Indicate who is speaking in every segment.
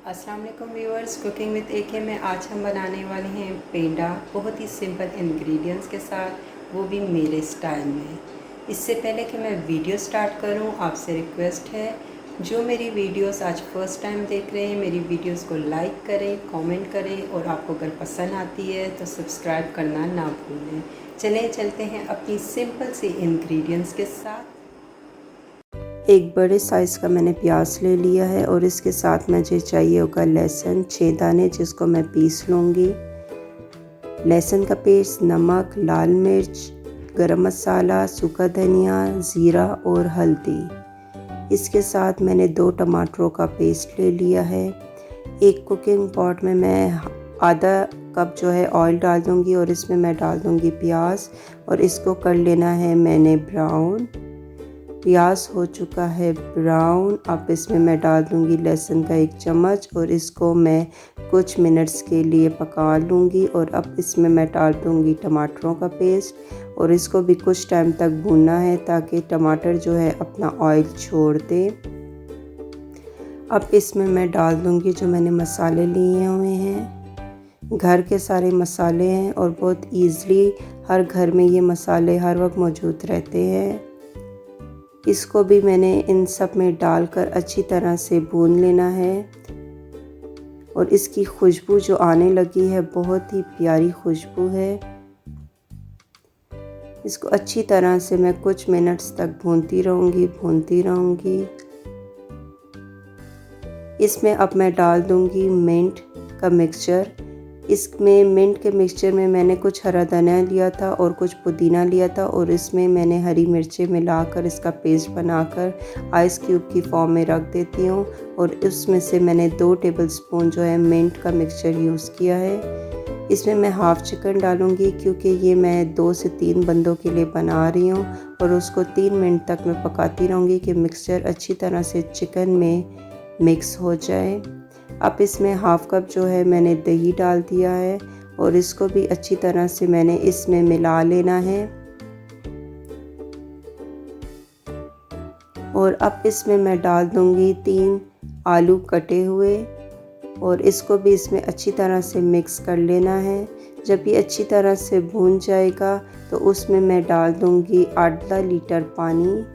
Speaker 1: अस्सलाम वालेकुम viewers, cooking with AK में आज हम बनाने वाले हैं पेंडा बहुत ही सिंपल इंग्रेडिएंट्स के साथ, वो भी मेरे स्टाइल में। इससे पहले कि मैं वीडियो स्टार्ट करूं, आपसे रिक्वेस्ट है जो मेरी वीडियोस आज फर्स्ट टाइम देख रहे हैं, मेरी वीडियोस को लाइक करें, कमेंट करें और आपको अगर पसंद आती है तो सब्सक्राइब करना ना भूलें। चलें चलते हैं अपनी सिंपल सी इंग्रेडिएंट्स के साथ।
Speaker 2: एक बड़े साइज़ का मैंने प्याज ले लिया है और इसके साथ मुझे चाहिए होगा लहसुन 6 दाने, जिसको मैं पीस लूँगी। लहसुन का पेस्ट, नमक, लाल मिर्च, गरम मसाला, सूखा धनिया, ज़ीरा और हल्दी। इसके साथ मैंने 2 टमाटरों का पेस्ट ले लिया है। एक कुकिंग पॉट में मैं आधा कप जो है ऑयल डाल दूँगी और इसमें मैं डाल दूँगी प्याज और इसको कर लेना है मैंने ब्राउन। प्याज हो चुका है ब्राउन। अब इसमें मैं डाल दूंगी लहसुन का 1 चम्मच और इसको मैं कुछ मिनट्स के लिए पका लूँगी। और अब इसमें मैं डाल दूंगी टमाटरों का पेस्ट और इसको भी कुछ टाइम तक भूनना है ताकि टमाटर जो है अपना ऑयल छोड़ दे। अब इसमें मैं डाल दूंगी जो मैंने मसाले लिए हुए हैं। घर के सारे मसाले हैं और बहुत ईज़िली हर घर में ये मसाले हर वक्त मौजूद रहते हैं। इसको भी मैंने इन सब में डालकर अच्छी तरह से भून लेना है। और इसकी खुशबू जो आने लगी है बहुत ही प्यारी खुशबू है। इसको अच्छी तरह से मैं कुछ मिनट्स तक भूनती रहूँगी। इसमें अब मैं डाल दूँगी मिंट का मिक्सचर। इसमें मिंट के मिक्सचर में मैंने कुछ हरा धनिया लिया था और कुछ पुदीना लिया था और इसमें मैंने हरी मिर्चें मिलाकर इसका पेस्ट बनाकर आइस क्यूब की फॉर्म में रख देती हूँ। और उसमें से मैंने 2 टेबलस्पून जो है मिंट का मिक्सचर यूज़ किया है। इसमें मैं हाफ़ चिकन डालूँगी क्योंकि ये मैं 2 से 3 बंदों के लिए बना रही हूँ। और उसको 3 मिनट तक मैं पकाती रहूँगी कि मिक्सचर अच्छी तरह से चिकन में मिक्स हो जाए। अब इसमें हाफ़ कप जो है मैंने दही डाल दिया है और इसको भी अच्छी तरह से मैंने इसमें मिला लेना है। और अब इसमें मैं डाल दूंगी 3 आलू कटे हुए और इसको भी इसमें अच्छी तरह से मिक्स कर लेना है। जब ये अच्छी तरह से भून जाएगा तो उसमें मैं डाल दूंगी आधा लीटर पानी।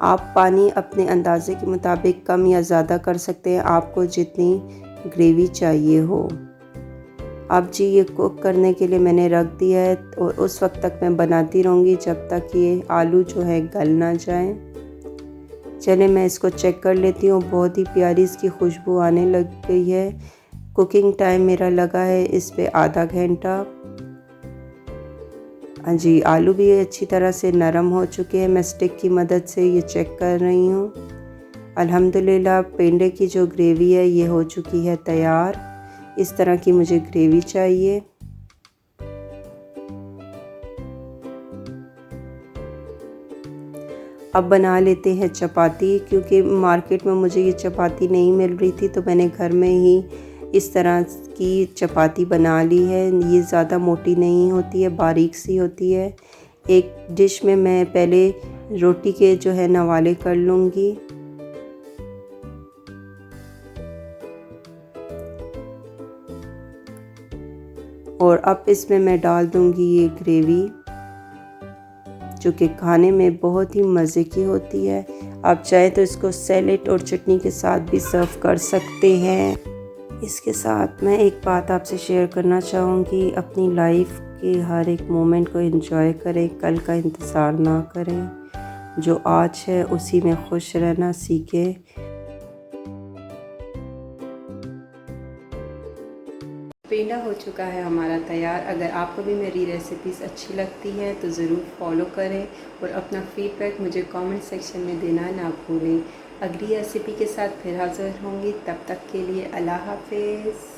Speaker 2: आप पानी अपने अंदाज़े के मुताबिक कम या ज़्यादा कर सकते हैं, आपको जितनी ग्रेवी चाहिए हो। अब जी ये कुक करने के लिए मैंने रख दिया है और उस वक्त तक मैं बनाती रहूँगी जब तक ये आलू जो है गल ना जाए। चले मैं इसको चेक कर लेती हूँ। बहुत ही प्यारी इसकी खुशबू आने लग गई है। कुकिंग टाइम मेरा लगा है इस पे आधा घंटा। जी आलू भी अच्छी तरह से नरम हो चुके हैं। मैं स्टिक की मदद से ये चेक कर रही हूँ। अल्हम्दुलिल्लाह पेंडे की जो ग्रेवी है ये हो चुकी है तैयार। इस तरह की मुझे ग्रेवी चाहिए। अब बना लेते हैं चपाती। क्योंकि मार्केट में मुझे ये चपाती नहीं मिल रही थी तो मैंने घर में ही इस तरह की चपाती बना ली है। ये ज़्यादा मोटी नहीं होती है, बारीक सी होती है। एक डिश में मैं पहले रोटी के जो है नवाले कर लूँगी। और अब इसमें मैं डाल दूँगी ये ग्रेवी जो कि खाने में बहुत ही मज़े की होती है। आप चाहें तो इसको सैलेड और चटनी के साथ भी सर्व कर सकते हैं। इसके साथ मैं एक बात आपसे शेयर करना चाहूँगी, अपनी लाइफ के हर एक मोमेंट को एंजॉय करें, कल का इंतज़ार ना करें। जो आज है उसी में खुश रहना सीखें।
Speaker 1: पेंडा हो चुका है हमारा तैयार। अगर आपको भी मेरी रेसिपीज़ अच्छी लगती है तो ज़रूर फॉलो करें और अपना फीडबैक मुझे कमेंट सेक्शन में देना ना भूलें। अगली रेसिपी के साथ फिर हाज़िर होंगी, तब तक के लिए अल्लाह हाफ़िज़।